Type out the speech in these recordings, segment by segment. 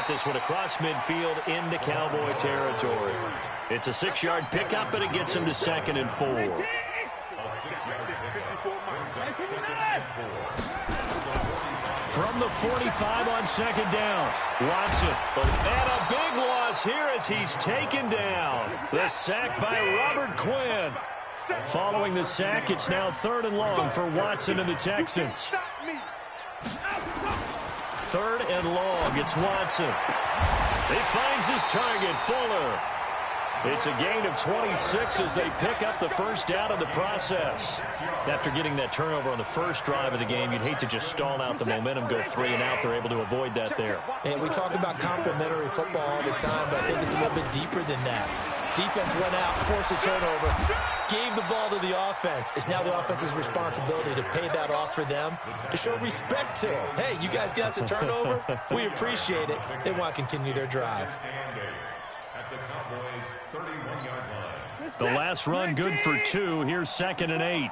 this one across midfield into Cowboy territory. It's a 6-yard pickup, and it gets him to 2nd and 4. From the 45 on 2nd down, Watson. And a big loss here as he's taken down. The sack by Robert Quinn. Following the sack, it's now 3rd and long for Watson and the Texans. 3rd and long, it's Watson. He finds his target, Fuller. It's a gain of 26 as they pick up the first down in the process. After getting that turnover on the first drive of the game, you'd hate to just stall out the momentum, go 3 and out. They're able to avoid that there. And we talk about complementary football all the time, but I think it's a little bit deeper than that. Defense went out, forced a turnover, gave the ball to the offense. It's now the offense's responsibility to pay that off for them, to show respect to them. Hey, you guys got us a turnover? We appreciate it. They want to continue their drive. The last run good for 2. Here's 2nd and 8.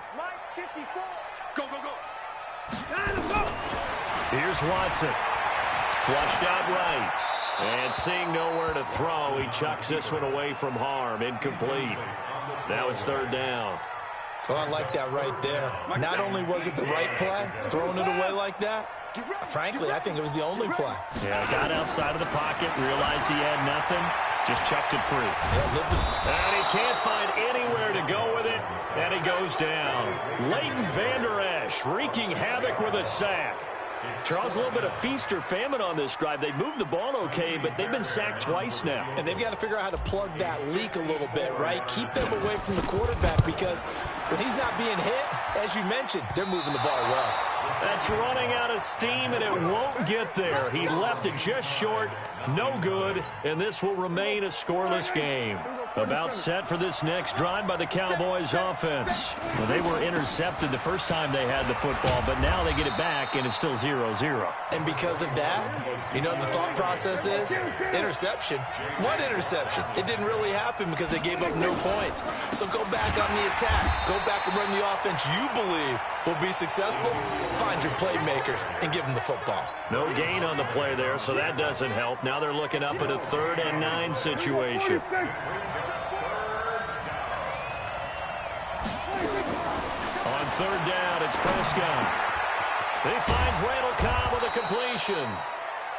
Go, go, go. Here's Watson. Flushed out right. And seeing nowhere to throw, he chucks this one away from harm. Incomplete. Now it's 3rd down. Oh, I like that right there. Not only was it the right play, throwing it away like that, frankly, I think it was the only play. Yeah, got outside of the pocket, realized he had nothing, just chucked it free. And he can't find anywhere to go with it, and he goes down. Leighton Vander Esch wreaking havoc with a sack. Charles, a little bit of feast or famine on this drive. They moved the ball okay, but they've been sacked twice now. And they've got to figure out how to plug that leak a little bit, right? Keep them away from the quarterback because when he's not being hit, as you mentioned, they're moving the ball well. That's running out of steam, and it won't get there. He left it just short, no good, and this will remain a scoreless game. About set for this next drive by the Cowboys offense. Well, they were intercepted the first time they had the football, but now they get it back, and it's still 0-0. And because of that, you know what the thought process is? Interception. What interception? It didn't really happen because they gave up no points. So go back on the attack. Go back and run the offense you believe will be successful. Find your playmakers and give them the football. No gain on the play there, so that doesn't help. Now they're looking up at a 3rd and 9 situation. On 3rd down, it's Prescott. He finds Randall Cobb with a completion.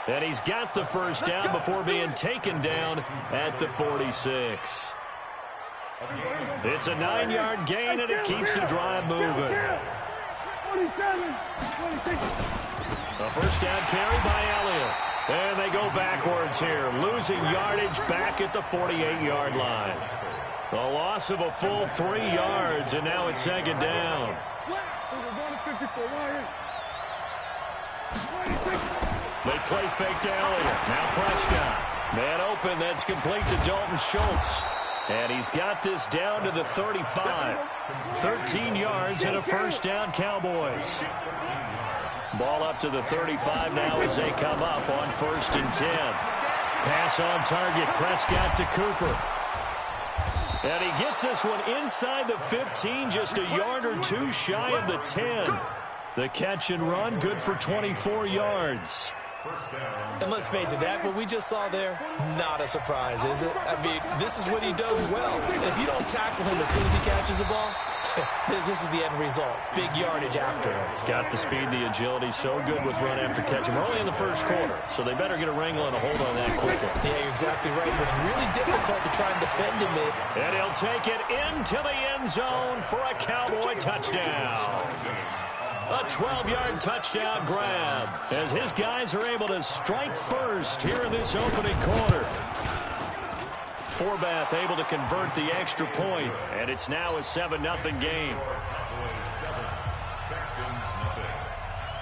And he's got the first down before being taken down at the 46. It's a 9-yard gain, and it keeps the drive moving. A first down carry by Elliott. And they go backwards here, losing yardage back at the 48-yard line. A loss of a full 3 yards, and now it's 2nd down. They play fake to Elliott. Now Prescott. Man open, that's complete to Dalton Schultz. And he's got this down to the 35. 13 yards and a first down, Cowboys. Ball up to the 35 now as they come up on 1st and 10. Pass on target, Prescott to Cooper. And he gets this one inside the 15, just a yard or 2 shy of the 10. The catch and run, good for 24 yards. And let's face it, that what we just saw there, not a surprise, is it? I mean, this is what he does well. And if you don't tackle him as soon as he catches the ball, this is the end result. Big yardage afterwards. Got the speed, the agility, so good with run after catch. We're only in the first quarter, so they better get a wrangle and a hold on that quickly. Yeah, you're exactly right. It's really difficult to try and defend him. And he'll take it into the end zone for a Cowboy touchdown. A 12-yard touchdown grab as his guys are able to strike first here in this opening quarter. Forbath able to convert the extra point, and it's now a 7-0 game.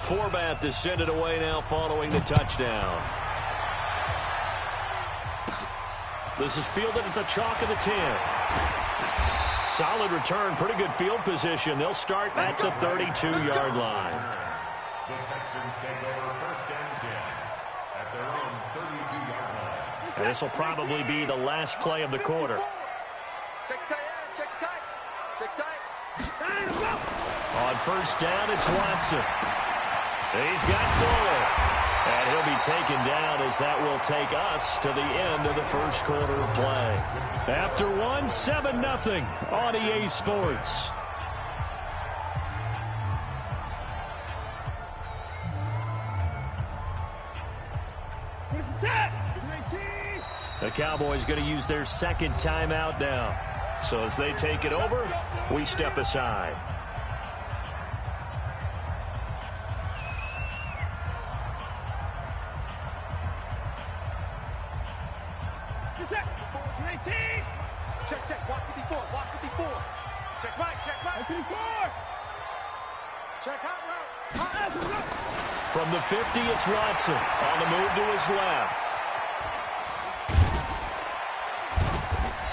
Forbath is sent it away now following the touchdown. This is fielded at the chalk of the 10. Solid return, pretty good field position. They'll start at the 32-yard line. The Texans take over 1st and 10 at their own 32-yard line. And this will probably be the last play of the quarter. Check tight, check tight, check tight. On 1st down, it's Watson. He's got Fuller. And he'll be taken down as that will take us to the end of the first quarter of play. After one, 7-0 on EA Sports. The Cowboys going to use their second timeout now. So as they take it over, we step aside. Check, walk 54, walk 54. Check right. 54. Check hot route. From the 50, it's Watson on the move to his left.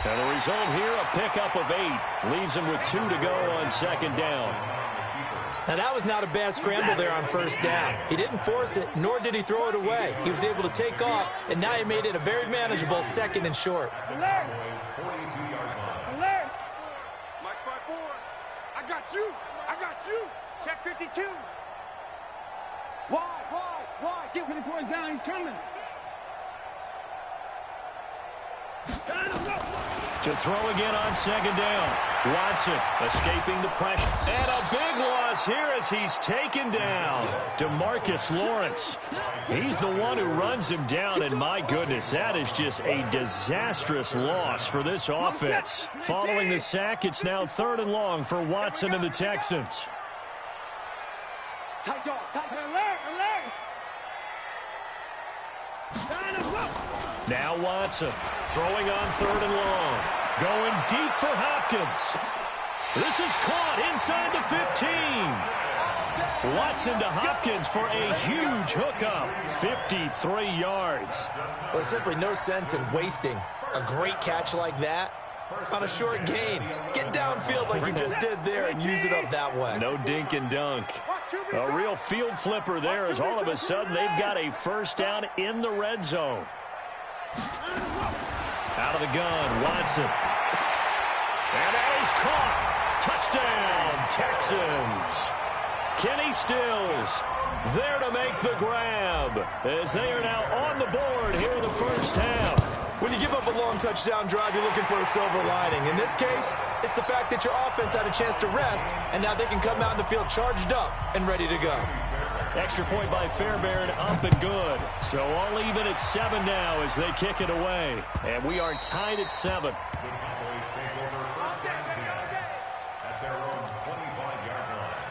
And the result here, a pickup of 8. Leaves him with 2 to go on second down. Now, that was not a bad scramble there on first down. He didn't force it, nor did he throw it away. He was able to take off, and now he made it a very manageable second and short. Alert! Mike 5-4. I got you. Check 52. Why? Get 54 down. He's coming. To throw again on second down. Watson escaping the pressure. And a big loss here as he's taken down. DeMarcus Lawrence. He's the one who runs him down, and my goodness, that is just a disastrous loss for this offense. Following the sack, it's now 3rd and long for Watson and the Texans. Tight dog. Alert! Now Watson throwing on 3rd and long. Going deep for Hopkins. This is caught inside the 15. Watson to Hopkins for a huge hookup. 53 yards. Well, there's simply no sense in wasting a great catch like that on a short gain. Get downfield like you just did there and use it up that way. No dink and dunk. A real field flipper there as all of a sudden they've got a first down in the red zone. Out of the gun, Watson. And that is caught. Touchdown, Texans. Kenny Stills there to make the grab as they are now on the board here in the first half. When you give up a long touchdown drive, you're looking for a silver lining. In this case, it's the fact that your offense had a chance to rest, and now they can come out in the field charged up and ready to go. Extra point by Fairbairn, up and good. So all even at 7 now as they kick it away. And we are tied at 7. The Cowboys take over first and 10 at their own 25-yard line.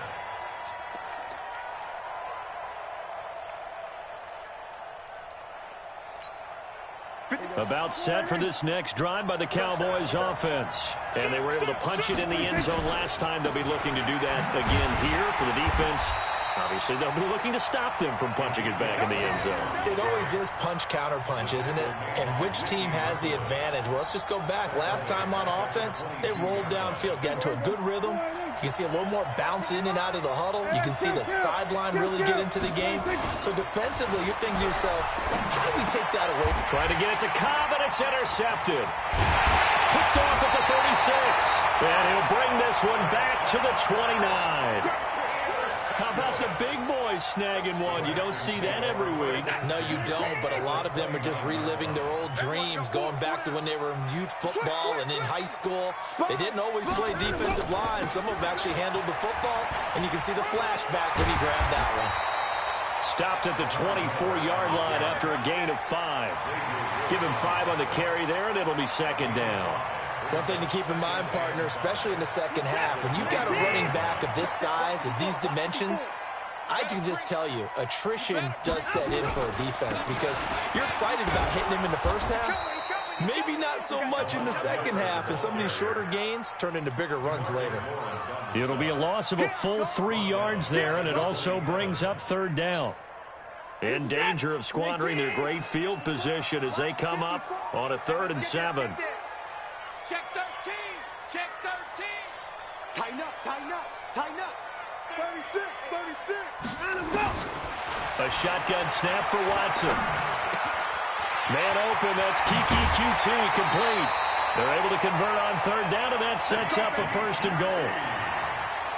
About set for this next drive by the Cowboys offense. And they were able to punch it in the end zone last time. They'll be looking to do that again here for the defense. Obviously, they'll be looking to stop them from punching it back in the end zone. It always is punch-counter-punch, isn't it? And which team has the advantage? Well, let's just go back. Last time on offense, they rolled downfield, got into a good rhythm. You can see a little more bounce in and out of the huddle. You can see the sideline really get into the game. So defensively, you're thinking to yourself, how do we take that away? Trying to get it to Cobb, and it's intercepted. Picked off at the 36. And he'll bring this one back to the 29. How about the big boys snagging one? You don't see that every week. No, you don't, but a lot of them are just reliving their old dreams, going back to when they were in youth football and in high school. They didn't always play defensive line. Some of them actually handled the football, and you can see the flashback when he grabbed that one. Stopped at the 24-yard line after a gain of 5. Give him 5 on the carry there, and it'll be second down. One thing to keep in mind, partner, especially in the second half, when you've got a running back of this size and these dimensions, I can just tell you, attrition does set in for a defense because you're excited about hitting him in the first half. Maybe not so much in the second half, and some of these shorter gains turn into bigger runs later. It'll be a loss of a full 3 yards there, and it also brings up third down. In danger of squandering their great field position as they come up on a 3rd and 7. Check 13. Check 13. Tighten up. 36. And him up. A shotgun snap for Watson. Man open, that's Kiki QT complete. They're able to convert on 3rd down, and that sets up a 1st and goal.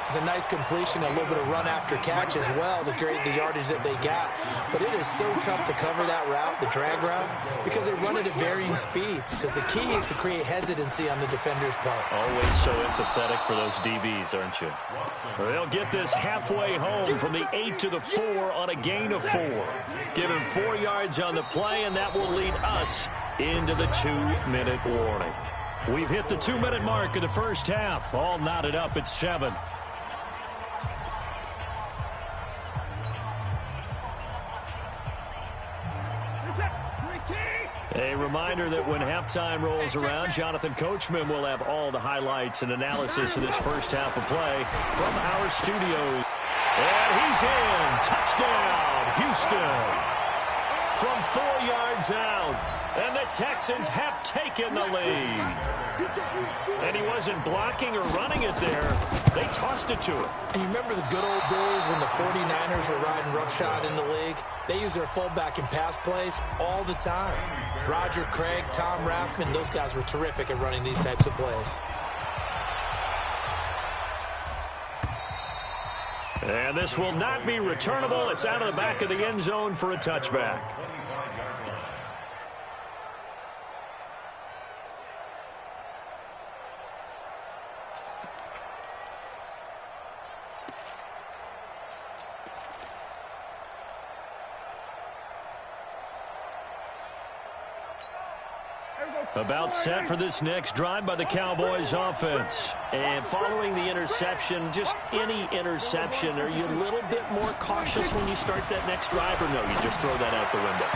It's a nice completion, a little bit of run after catch as well to create the yardage that they got. But it is so tough to cover that route, the drag route, because they run it at varying speeds. Because the key is to create hesitancy on the defender's part. Always so empathetic for those DBs, aren't you? They'll get this halfway home from the 8 to the 4 on a gain of 4. Give him 4 yards on the play, and that will lead us into the 2-minute warning. We've hit the 2-minute mark of the first half. All knotted up at 7. A reminder that when halftime rolls around, Jonathan Coachman will have all the highlights and analysis of this first half of play from our studios. And he's in. Touchdown, Houston. From 4 yards out. And the Texans have taken the lead. And he wasn't blocking or running it there. They tossed it to him. And you remember the good old days when the 49ers were riding roughshod in the league? They use their fullback in pass plays all the time. Roger Craig, Tom Rathman, those guys were terrific at running these types of plays. And this will not be returnable. It's out of the back of the end zone for a touchback. About set for this next drive by the Cowboys offense. And following the interception, just any interception, are you a little bit more cautious when you start that next drive, or no, you just throw that out the window?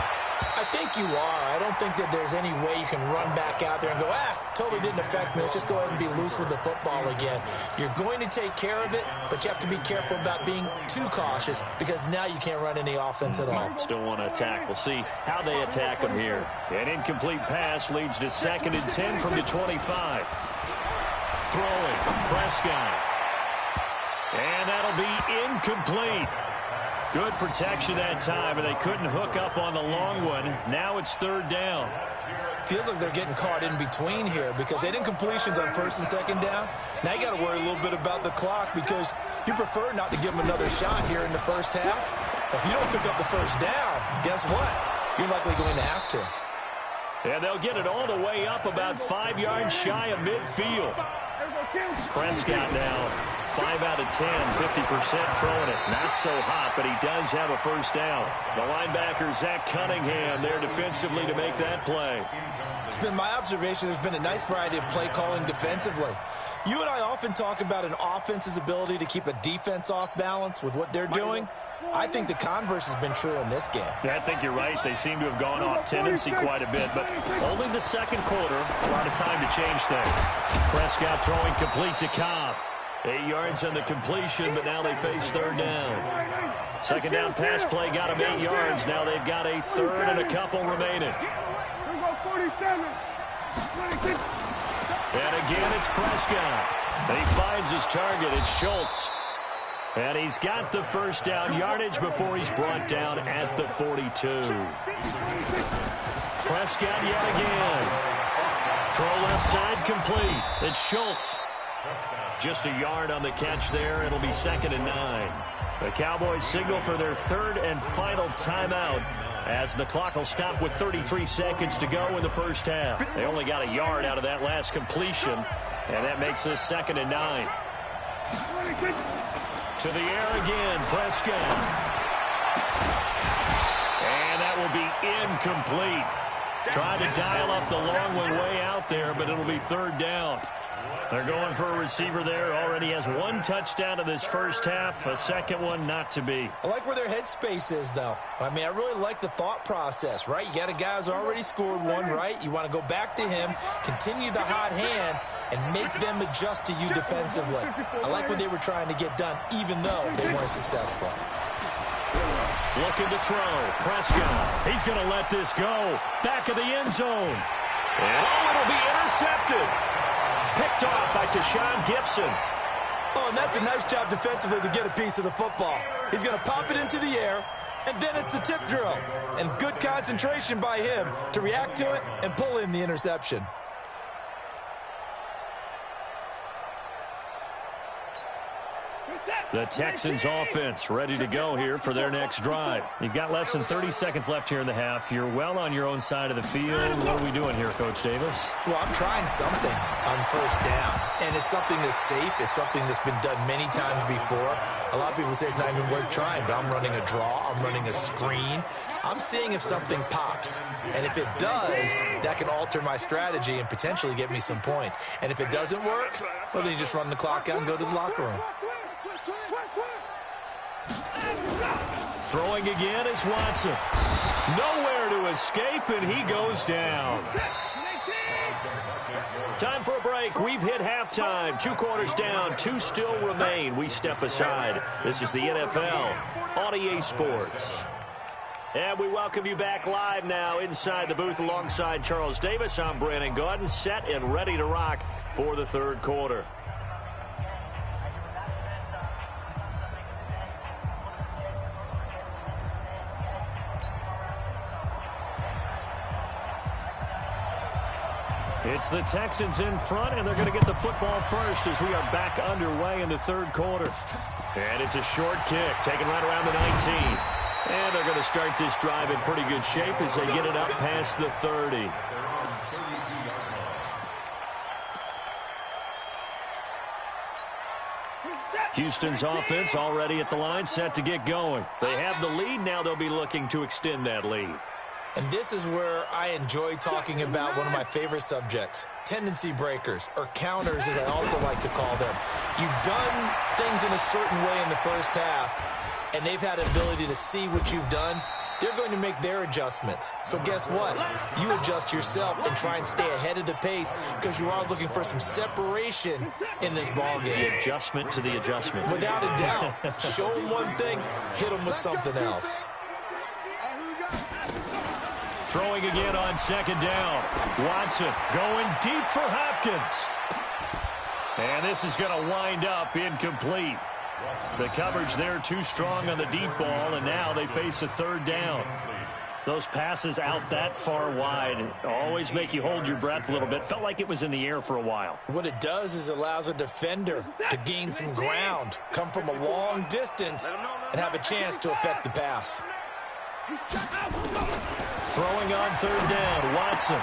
I think you are. I don't think that there's any way you can run back out there and go, totally didn't affect me. Let's just go ahead and be loose with the football again. You're going to take care of it, but you have to be careful about being too cautious because now you can't run any offense at all. Still want to attack. We'll see how they attack them here. An incomplete pass leads to 2nd and 10 from the 25. Throwing, Prescott. And that'll be incomplete. Good protection that time, and they couldn't hook up on the long one. Now it's 3rd down. Feels like they're getting caught in between here because they did incompletions on 1st and 2nd down. Now you got to worry a little bit about the clock because you prefer not to give them another shot here in the first half. If you don't pick up the 1st down, guess what? You're likely going to have to. And they'll get it all the way up about 5 yards shy of midfield. Prescott now 5 out of 10, 50% throwing it. Not so hot, but he does have a 1st down. The linebacker, Zach Cunningham, there defensively to make that play. It's been my observation there's been a nice variety of play calling defensively. You and I often talk about an offense's ability to keep a defense off balance with what they're doing. I think the converse has been true in this game. Yeah, I think you're right. They seem to have gone off tendency quite a bit, but only the 2nd quarter, a lot of time to change things. Prescott throwing complete to Cobb. 8 yards on the completion, but now they face 3rd down. 2nd down pass play got them 8 yards. Now they've got a 3rd and a couple remaining. And again, it's Prescott. He finds his target. It's Schultz. And he's got the 1st down yardage before he's brought down at the 42. Prescott yet again. Throw left side complete. It's Schultz. Just a yard on the catch there. It'll be 2nd and 9. The Cowboys signal for their 3rd and final timeout as the clock will stop with 33 seconds to go in the first half. They only got a yard out of that last completion, and that makes this 2nd and 9. To the air again, Prescott. And that will be incomplete. Tried to dial up the long one way out there, but it'll be 3rd down. They're going for a receiver there. Already has 1 touchdown in this first half. A 2nd one not to be. I like where their headspace is, though. I mean, I really like the thought process, right? You got a guy who's already scored 1, right? You want to go back to him, continue the hot hand, and make them adjust to you defensively. I like what they were trying to get done, even though they weren't successful. Looking to throw. Prescott. He's going to let this go. Back of the end zone. And it'll be intercepted. Picked off by Tashawn Gibson. Oh, and that's a nice job defensively to get a piece of the football. He's going to pop it into the air, and then it's the tip drill. And good concentration by him to react to it and pull in the interception. The Texans offense ready to go here for their next drive. You've got less than 30 seconds left here in the half. You're well on your own side of the field. What are we doing here, Coach Davis? Well, I'm trying something on first down, and it's something that's safe. It's something that's been done many times before. A lot of people say it's not even worth trying, but I'm running a draw. I'm running a screen. I'm seeing if something pops, and if it does, that can alter my strategy and potentially get me some points. And if it doesn't work, well, then you just run the clock out and go to the locker room. Throwing again is Watson. Nowhere to escape, and he goes down. Time for a break. We've hit halftime. 2 quarters down, 2 still remain. We step aside. This is the NFL on EA Sports. And we welcome you back live now inside the booth alongside Charles Davis. I'm Brandon Gaudin, set and ready to rock for the third quarter. It's the Texans in front, and they're going to get the football first as we are back underway in the third quarter. And it's a short kick, taken right around the 19. And they're going to start this drive in pretty good shape as they get it up past the 30. Houston's offense already at the line, set to get going. They have the lead. Now they'll be looking to extend that lead. And this is where I enjoy talking about one of my favorite subjects, tendency breakers, or counters as I also like to call them. You've done things in a certain way in the first half, and they've had the ability to see what you've done. They're going to make their adjustments. So guess what? You adjust yourself and try and stay ahead of the pace because you are looking for some separation in this ballgame. The adjustment to the adjustment. Without a doubt. Show them one thing, hit them with something else. Throwing again on second down. Watson going deep for Hopkins. And this is going to wind up incomplete. The coverage there too strong on the deep ball, and now they face a third down. Those passes out that far wide always make you hold your breath a little bit. Felt like it was in the air for a while. What it does is allows a defender to gain some ground, come from a long distance, and have a chance to affect the pass. Throwing on third down, Watson.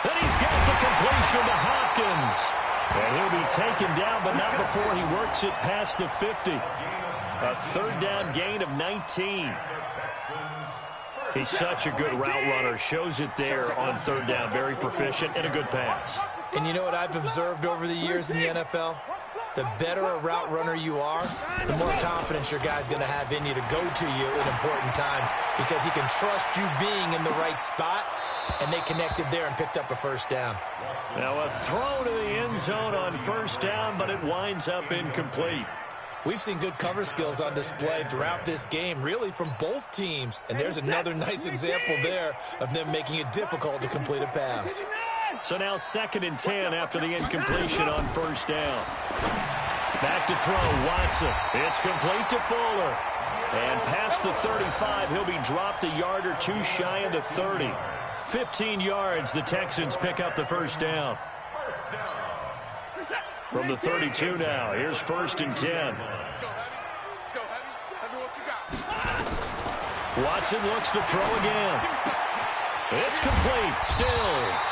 Then he's got the completion to Hopkins. And he'll be taken down, but not before he works it past the 50. A third down gain of 19. He's such a good route runner. Shows it there on third down. Very proficient and a good pass. And you know what I've observed over the years in the NFL? The better a route runner you are, the more confidence your guy's going to have in you to go to you in important times because he can trust you being in the right spot, and they connected there and picked up a first down. Now a throw to the end zone on first down, but it winds up incomplete. We've seen good cover skills on display throughout this game, really from both teams. And there's another nice example there of them making it difficult to complete a pass. So now 2nd and 10 after the incompletion on first down. Back to throw, Watson. It's complete to Fuller. And past the 35, he'll be dropped a yard or two shy of the 30. 15 yards, the Texans pick up the first down. From the 32 now, here's 1st and 10. Let's go, Heavy. Heavy, what you got? Watson looks to throw again. It's complete, Stills.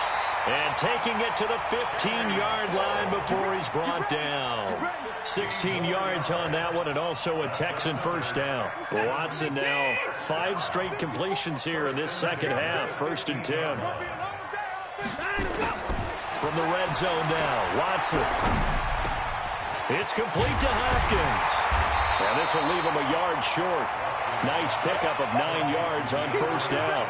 And taking it to the 15-yard line before he's brought down. 16 yards on that one, and also a Texan first down. Watson now 5 straight completions here in this second half. 1st and 10. From the red zone now, Watson. It's complete to Hopkins. And this will leave him a yard short. Nice pickup of 9 yards on first down.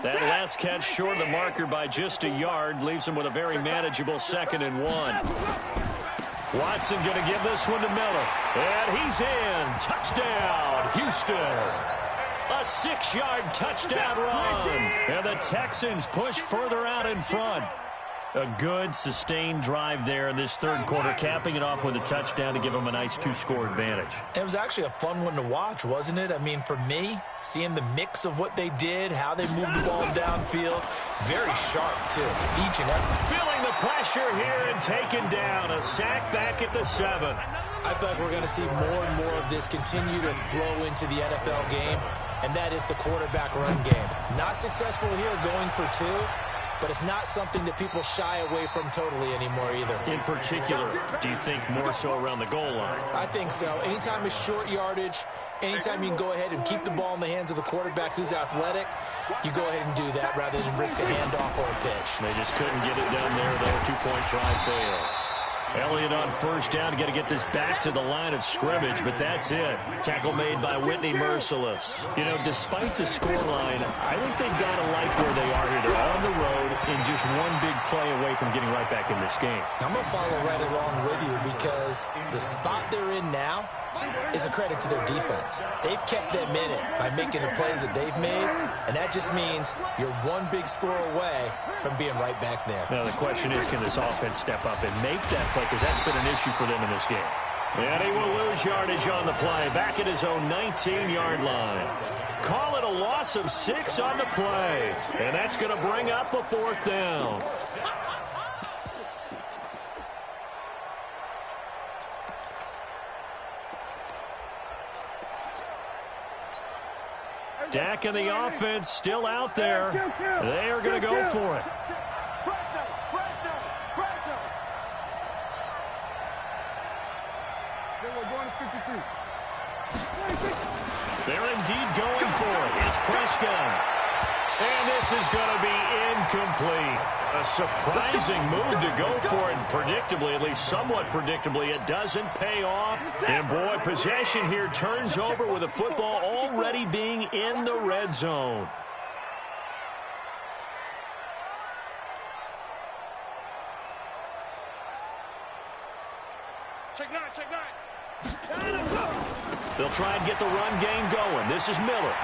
That last catch short of the marker by just a yard leaves him with a very manageable 2nd and 1. Watson going to give this one to Miller. And he's in. Touchdown, Houston. A 6-yard touchdown run. And the Texans push further out in front. A good, sustained drive there in this third quarter, capping it off with a touchdown to give them a nice 2-score advantage. It was actually a fun one to watch, wasn't it? I mean, for me, seeing the mix of what they did, how they moved the ball downfield, very sharp, too, each and every. Feeling the pressure here and taken down. A sack back at the 7. I feel like we're going to see more and more of this continue to flow into the NFL game, and that is the quarterback run game. Not successful here going for 2. But it's not something that people shy away from totally anymore either. In particular, do you think more so around the goal line? I think so. Anytime it's short yardage, anytime you can go ahead and keep the ball in the hands of the quarterback who's athletic, you go ahead and do that rather than risk a handoff or a pitch. They just couldn't get it done there, though. 2-point try fails. Elliott on first down. Got to get this back to the line of scrimmage, but that's it. Tackle made by Whitney Merciless. You know, despite the scoreline, I think they've got to like where they are here. They're on the road and just one big play away from getting right back in this game. I'm going to follow right along with you because the spot they're in now is a credit to their defense. They've kept them in it by making the plays that they've made, and that just means you're one big score away from being right back there. Now, the question is, can this offense step up and make that play? Because that's been an issue for them in this game. And he will lose yardage on the play, back at his own 19-yard line. Call it a loss of 6 on the play, and that's going to bring up a 4th down. Dak and the offense still out there. They are going to go for it. They're indeed going for it. It's Prescott. And this is going to be incomplete. A surprising move to go for it. And predictably, at least somewhat predictably, it doesn't pay off. And boy, possession here turns over with the football already being in the red zone. Check 9, check 9. They'll try and get the run game going. This is Miller.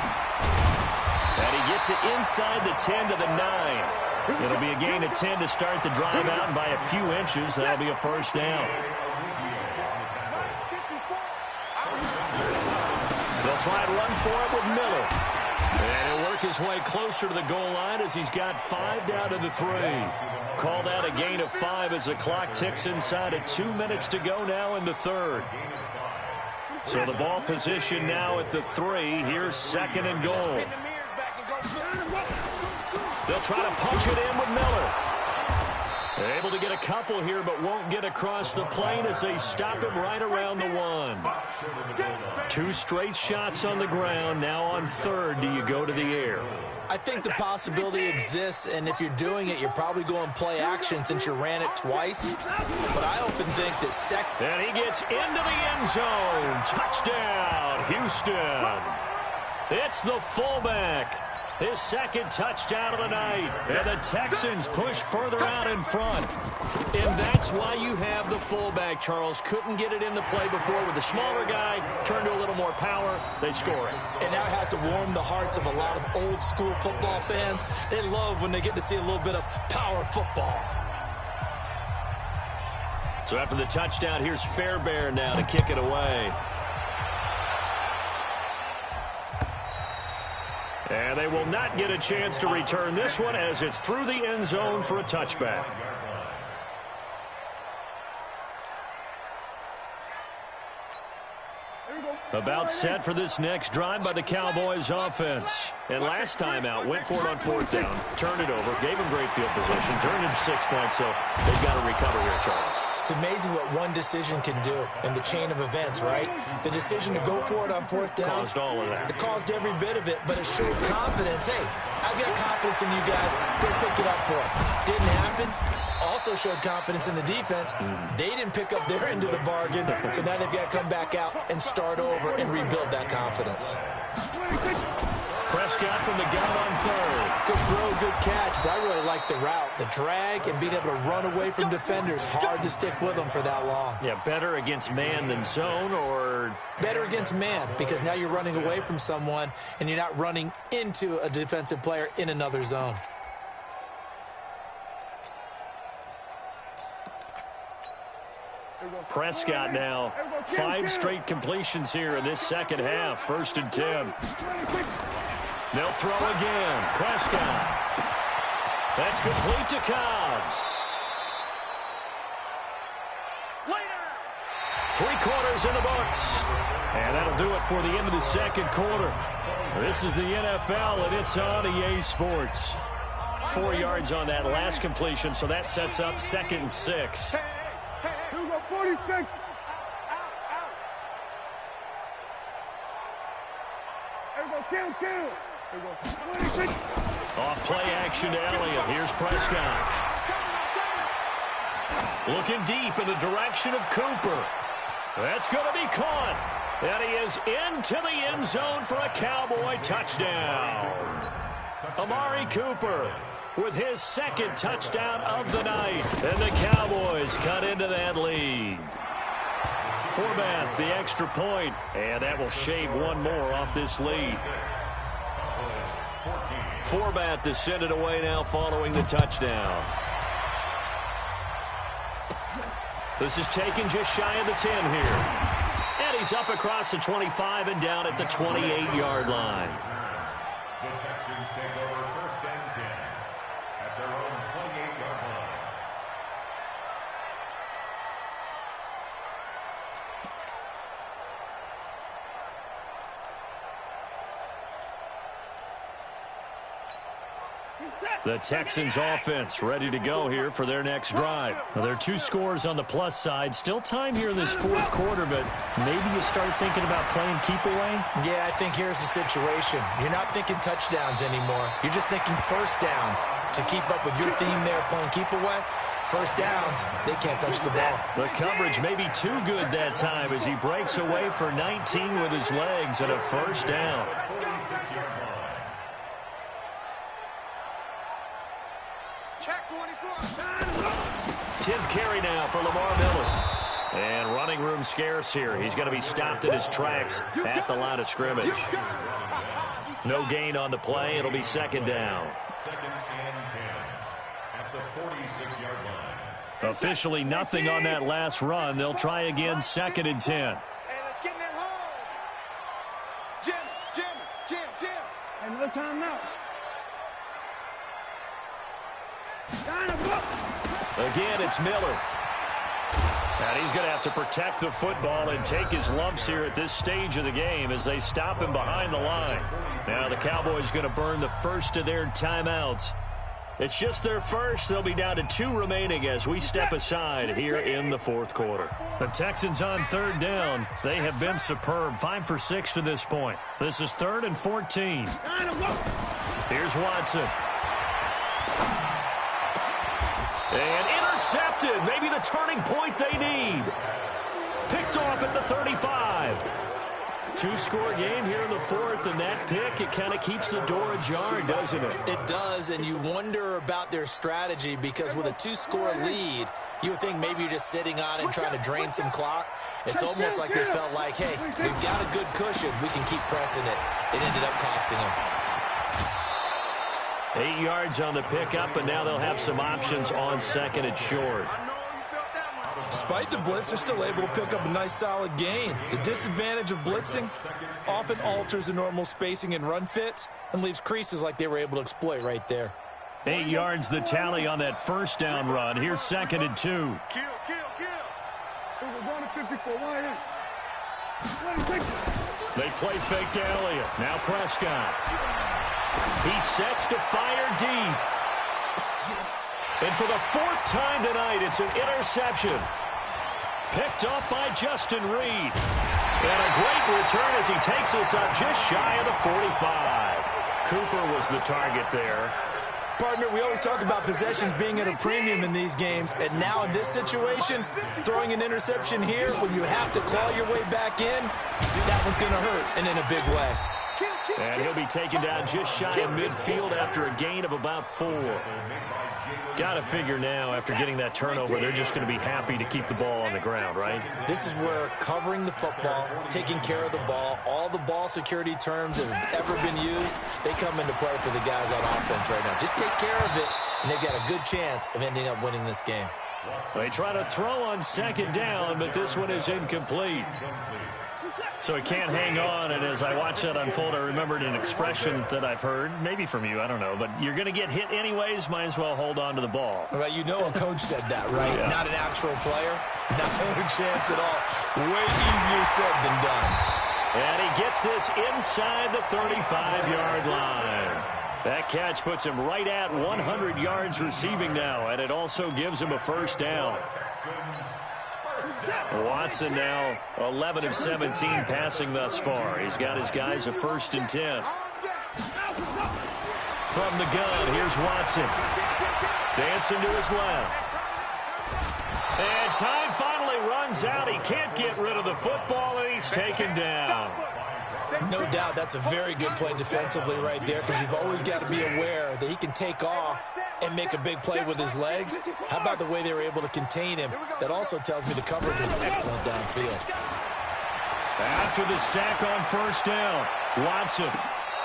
And he gets it inside the 10 to the 9. It'll be a gain of 10 to start the drive out, and by a few inches, that'll be a 1st down. They'll try and run for it with Miller. And he'll work his way closer to the goal line as he's got 5 down to the 3. Called out a gain of 5 as the clock ticks inside of 2 minutes to go now in the 3rd. So the ball position now at the 3. Here's 2nd and goal. They'll try to punch it in with Miller. They're able to get a couple here, but won't get across the plane as they stop him right around the 1. 2 straight shots on the ground. Now on 3rd, do you go to the air? I think the possibility exists, and if you're doing it, you're probably going play action since you ran it twice. But I often think that And he gets into the end zone. Touchdown, Houston. It's the fullback. His 2nd touchdown of the night. And the Texans push further out in front. And that's why you have the fullback, Charles. Couldn't get it in the play before with the smaller guy. Turned to a little more power. They score it. And now it has to warm the hearts of a lot of old-school football fans. They love when they get to see a little bit of power football. So after the touchdown, here's Fairbairn now to kick it away. And they will not get a chance to return this one as it's through the end zone for a touchback. About set for this next drive by the Cowboys offense. And last time out, went for it on 4th down, turned it over, gave them great field position, turned it 6 points, so they've got to recover here, Charles. It's amazing what one decision can do in the chain of events, right? The decision to go for it on 4th down. Caused all of that. It caused every bit of it, but it showed confidence. Hey, I've got confidence in you guys. Go pick it up for it. Didn't happen. Also showed confidence in the defense. They didn't pick up their end of the bargain, so now they've got to come back out and start over and rebuild that confidence. Prescott from the gun on 3rd. Good throw, good catch, but I really like the route. The drag and being able to run away from defenders, hard to stick with them for that long. Yeah, better against man than zone, or? Better against man, because now you're running away from someone and you're not running into a defensive player in another zone. Prescott now 5 straight completions here in this second half. 1st and 10. They'll throw again. Prescott. That's complete to Cobb. 3 quarters in the books. And that'll do it for the end of the second quarter. This is the NFL, and it's on EA Sports. 4 yards on that last completion, so that sets up 2nd and 6. Here we go, 46. Here we go, kill. Here we go, 46. Off play action to Elliott. Here's Prescott. Looking deep in the direction of Cooper. That's going to be caught. And he is into the end zone for a Cowboy touchdown. Amari Cooper with his 2nd touchdown of the night. And the Cowboys cut into that lead. Forbath, the extra point. And that will shave 1 more off this lead. Forbath to send it away now following the touchdown. This is taken just shy of the 10 here. And he's up across the 25 and down at the 28-yard line. The Texans take over 1st and 10 at their own 28-yard line. The Texans offense ready to go here for their next drive. Now, there are 2 scores on the plus side. Still time here in this 4th quarter, but maybe you start thinking about playing keep away? Yeah, I think here's the situation. You're not thinking touchdowns anymore. You're just thinking 1st downs. To keep up with your theme there, playing keep away, 1st downs, they can't touch the ball. The coverage may be too good that time as he breaks away for 19 with his legs and a 1st down. 46-yard line. Check 24. 10th carry now for Lamar Miller. And running room scarce here. He's going to be stopped in his tracks at the line of scrimmage. No gain on the play. It'll be 2nd down. 2nd and 10 at the 46-yard line. Officially nothing on that last run. They'll try again 2nd and 10. Hey, let's get in that hole. Jim. Another time now. Again, it's Miller. And he's going to have to protect the football and take his lumps here at this stage of the game as they stop him behind the line. Now the Cowboys going to burn the first of their timeouts. It's just their first. They'll be down to 2 remaining as we step aside here in the 4th quarter. The Texans on 3rd down. They have been superb. 5 for 6 to this point. This is 3rd and 14. Here's Watson. And intercepted. Maybe the turning point they need. Picked off at the 35. 2-score game here in the 4th, and that pick, it kind of keeps the door ajar, doesn't it? It does, and you wonder about their strategy because with a 2-score lead, you would think maybe you're just sitting on it and trying to drain some clock. It's almost like they felt like, hey, we've got a good cushion. We can keep pressing it. It ended up costing them. 8 yards on the pickup, and now they'll have some options on 2nd and short. Despite the blitz, they're still able to pick up a nice, solid gain. The disadvantage of blitzing often alters the normal spacing and run fits and leaves creases like they were able to exploit right there. 8 yards the tally on that 1st down run. Here's 2nd and 2. Kill. They play fake to Elliott. Now Prescott. He sets to fire deep. And for the 4th time tonight, it's an interception. Picked up by Justin Reed. And a great return as he takes us up just shy of the 45. Cooper was the target there. Partner, we always talk about possessions being at a premium in these games, and now in this situation, throwing an interception here when you have to claw your way back in, that one's going to hurt, and in a big way. And he'll be taken down just shy of midfield after a gain of about 4. Got to figure now, after getting that turnover, they're just going to be happy to keep the ball on the ground, right? This is where covering the football, taking care of the ball, all the ball security terms that have ever been used, they come into play for the guys on offense right now. Just take care of it, and they've got a good chance of ending up winning this game. They try to throw on second down, but this one is incomplete. So he can't hang on, and as I watch that unfold, I remembered an expression that I've heard, maybe from you, I don't know, but you're going to get hit anyways, might as well hold on to the ball. Well, you know a coach said that, right? Yeah. Not an actual player. Not a chance at all. Way easier said than done. And he gets this inside the 35-yard line. That catch puts him right at 100 yards receiving now, and it also gives him a first down. Watson now 11 of 17 passing thus far. He's got his guys a 1st and 10. From the gun, here's Watson. Dancing to his left. And time finally runs out. He can't get rid of the football, and he's taken down. No doubt that's a very good play defensively right there, because you've always got to be aware that he can take off and make a big play with his legs. How about the way they were able to contain him? That also tells me the coverage was excellent downfield. After the sack on 1st down, Watson.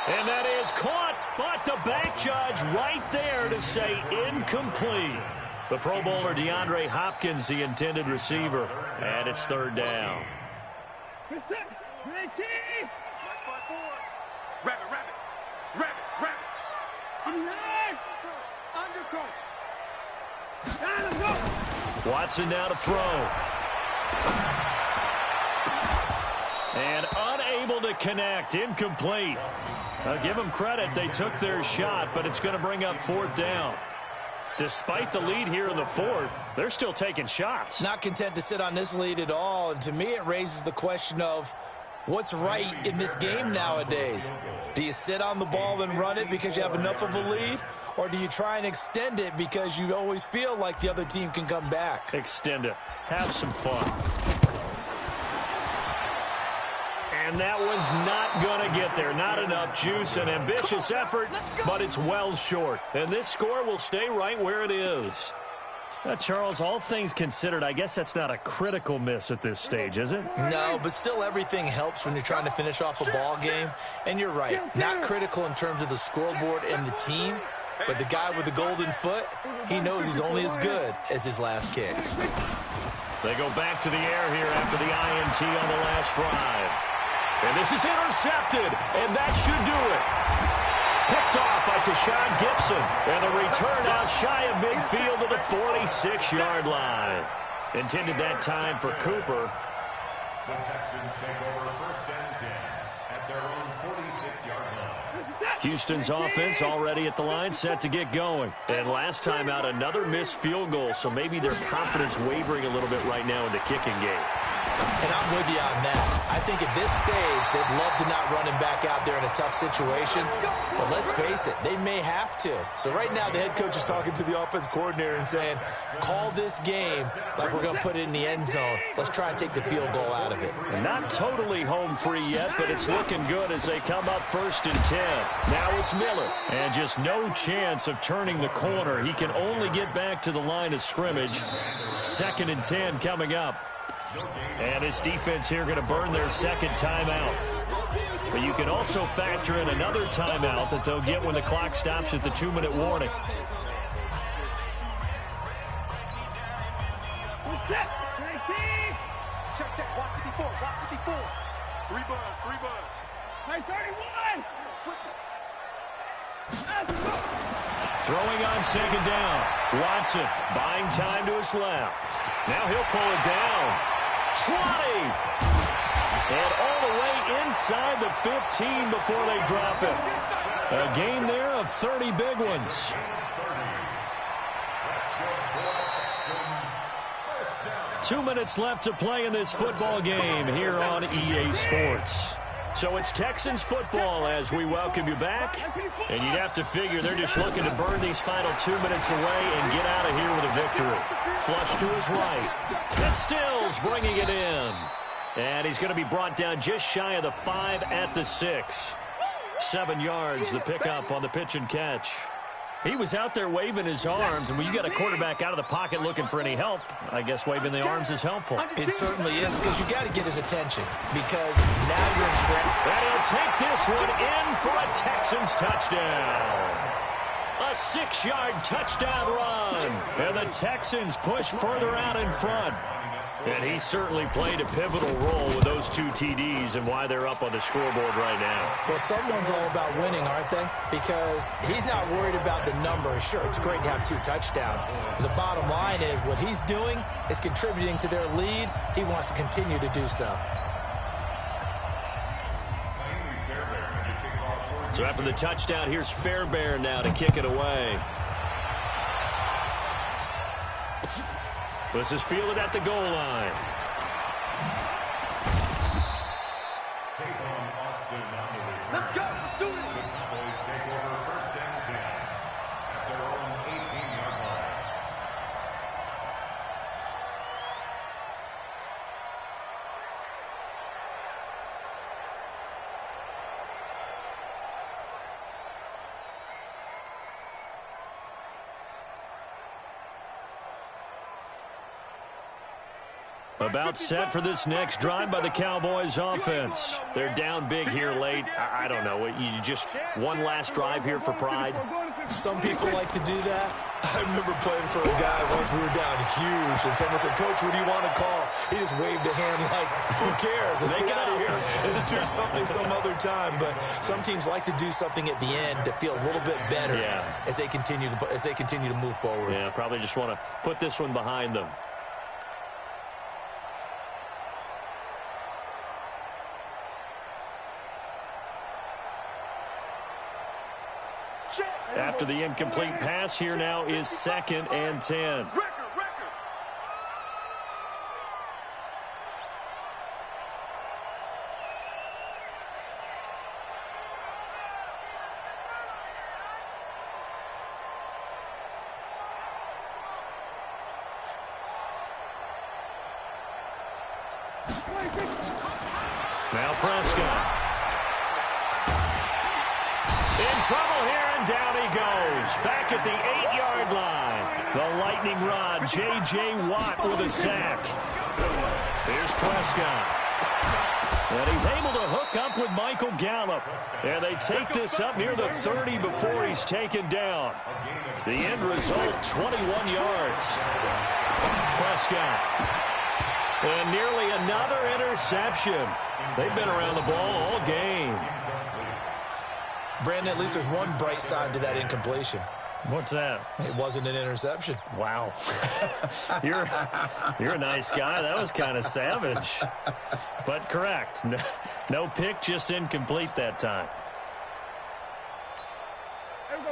And that is caught, but the back judge right there to say incomplete. The Pro Bowler DeAndre Hopkins, the intended receiver, and it's 3rd down. Watson now to throw. And unable to connect. Incomplete. I'll give them credit. They took their shot, but it's going to bring up 4th down. Despite the lead here in the 4th, they're still taking shots. Not content to sit on this lead at all. And to me, it raises the question of what's right in this game nowadays. Do you sit on the ball and run it because you have enough of a lead? Or do you try and extend it because you always feel like the other team can come back? Extend it. Have some fun. And that one's not going to get there. Not enough juice, an ambitious effort, but it's well short. And this score will stay right where it is. Now, Charles, all things considered, I guess that's not a critical miss at this stage, is it? No, but still everything helps when you're trying to finish off a ball game. And you're right, not critical in terms of the scoreboard and the team, but the guy with the golden foot, he knows he's only as good as his last kick. They go back to the air here after the INT on the last drive. And this is intercepted, and that should do it. Picked off by Tashawn Gibson, and the return out shy of midfield to the 46-yard line. Intended that time for Cooper. The Texans take over 1st and 10 at their own 46-yard line. Houston's offense already at the line, set to get going. And last time out, another missed field goal, so maybe their confidence wavering a little bit right now in the kicking game. And I'm with you on that. I think at this stage, they'd love to not run him back out there in a tough situation. But let's face it, they may have to. So right now, the head coach is talking to the offense coordinator and saying, call this game like we're going to put it in the end zone. Let's try and take the field goal out of it. Not totally home free yet, but it's looking good as they come up 1st and 10. Now it's Miller. And just no chance of turning the corner. He can only get back to the line of scrimmage. 2nd and 10 coming up. And his defense here going to burn their 2nd timeout. But you can also factor in another timeout that they'll get when the clock stops at the 2-minute warning. Check. Watch 54. 3 bud. Hey, 31. Switch it. Throwing on 2nd down. Watson buying time to his left. Now he'll pull it down. 20. And all the way inside the 15 before they drop it. A gain there of 30 big ones. 2 minutes left to play in this football game here on EA Sports. So it's Texans football as we welcome you back. And you'd have to figure they're just looking to burn these final 2 minutes away and get out of here with a victory. Flush to his right. And Stills bringing it in. And he's going to be brought down just shy of the 5 at the 6. 7 yards, the pickup on the pitch and catch. He was out there waving his arms, and when you got a quarterback out of the pocket looking for any help, I guess waving the arms is helpful. It certainly is, because you got to get his attention, because now you're in sprint. And he'll take this one in for a Texans touchdown. A 6-yard touchdown run. And the Texans push further out in front. And he certainly played a pivotal role with those 2 TDs and why they're up on the scoreboard right now. Well, someone's all about winning, aren't they? Because he's not worried about the number. Sure, it's great to have 2 touchdowns. But the bottom line is what he's doing is contributing to their lead. He wants to continue to do so. So after the touchdown, here's Fairbairn now to kick it away. This is fielded at the goal line. Let's go. Let's do this. The Cowboys take over 1st and 10 at their own 18-yard line. About set for this next drive by the Cowboys offense. They're down big here late. I don't know. You just one last drive here for pride? Some people like to do that. I remember playing for a guy once. We were down huge, and someone said, "Coach, what do you want to call?" He just waved a hand like, "Who cares? Let's get out of here and do something some other time." But some teams like to do something at the end to feel a little bit better as they continue to move forward. Yeah, probably just want to put this one behind them. After the incomplete pass, here now is 2nd and 10. Now Prescott. In trouble here, and down he goes. Back at the 8-yard line. The lightning rod, J.J. Watt with a sack. Here's Prescott. And he's able to hook up with Michael Gallup. And they take this up near the 30 before he's taken down. The end result, 21 yards. Prescott. And nearly another interception. They've been around the ball all game. Brandon, at least there's one bright side to that incompletion. What's that? It wasn't an interception. Wow. You're a nice guy. That was kind of savage. But correct. No pick, just incomplete that time.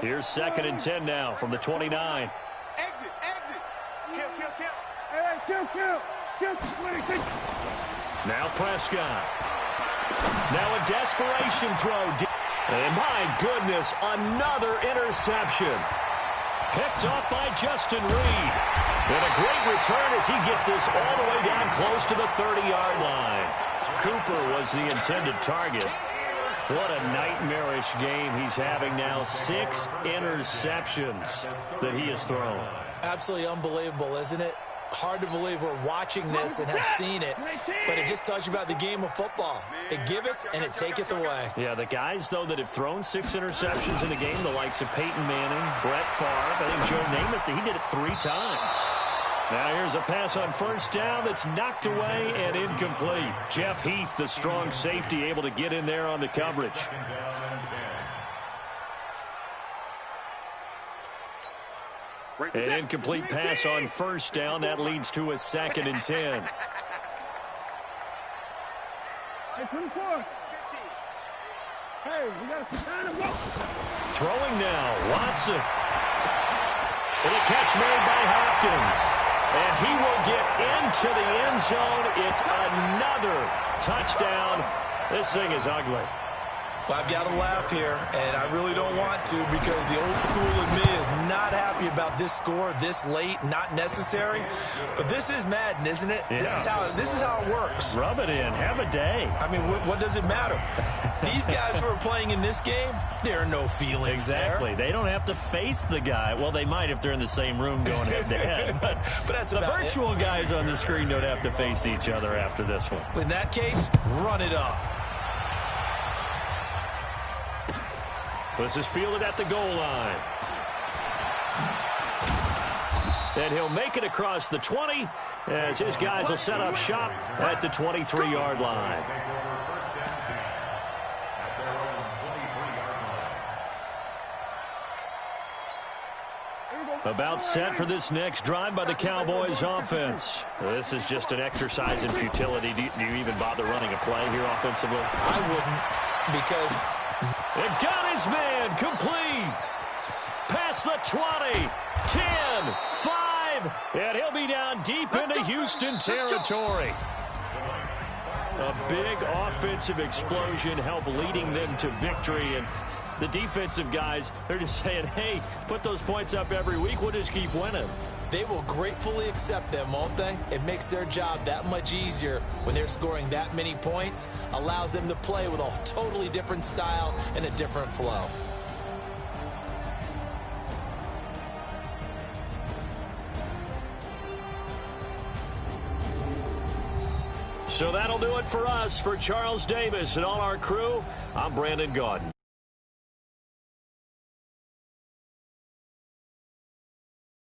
Here's 2nd and 10 now from the 29. Exit. Kill. Now Prescott. Now a desperation throw. And my goodness, another interception. Picked off by Justin Reed. And a great return as he gets this all the way down close to the 30-yard line. Cooper was the intended target. What a nightmarish game he's having now. 6 interceptions that he has thrown. Absolutely unbelievable, isn't it? Hard to believe we're watching this and have seen it, but it just tells you about the game of football. It giveth and it taketh away. Yeah, the guys, though, that have thrown 6 interceptions in a game, the likes of Peyton Manning, Brett Favre, I think Joe Namath, he did it 3 times. Now here's a pass on 1st down that's knocked away and incomplete. Jeff Heath, the strong safety, able to get in there on the coverage. An incomplete pass on 1st down. That leads to a 2nd and 10. Throwing now, Watson. And a catch made by Hopkins. And he will get into the end zone. It's another touchdown. This thing is ugly. Well, I've got to laugh here, and I really don't want to because the old school in me is not happy about this score this late, not necessary. But this is Madden, isn't it? Yeah. This is how it works. Rub it in. Have a day. I mean, what does it matter? These guys who are playing in this game, there are no feelings Exactly. there. They don't have to face the guy. Well, they might if they're in the same room going head-to-head. But that's the about virtual guys on the screen don't have to face each other after this one. In that case, run it up. This is fielded at the goal line. And he'll make it across the 20 as his guys will set up shop at the 23-yard line. About set for this next drive by the Cowboys offense. This is just an exercise in futility. Do you even bother running a play here offensively? I wouldn't, because... And got his man complete. Past the 20, 10, 5, and he'll be down deep into Houston territory. A big offensive explosion helped leading them to victory, and the defensive guys, they're just saying, hey, put those points up every week, we'll just keep winning. They will gratefully accept them, won't they? It makes their job that much easier when they're scoring that many points, allows them to play with a totally different style and a different flow. So that'll do it for us. For Charles Davis and all our crew, I'm Brandon Gaudin.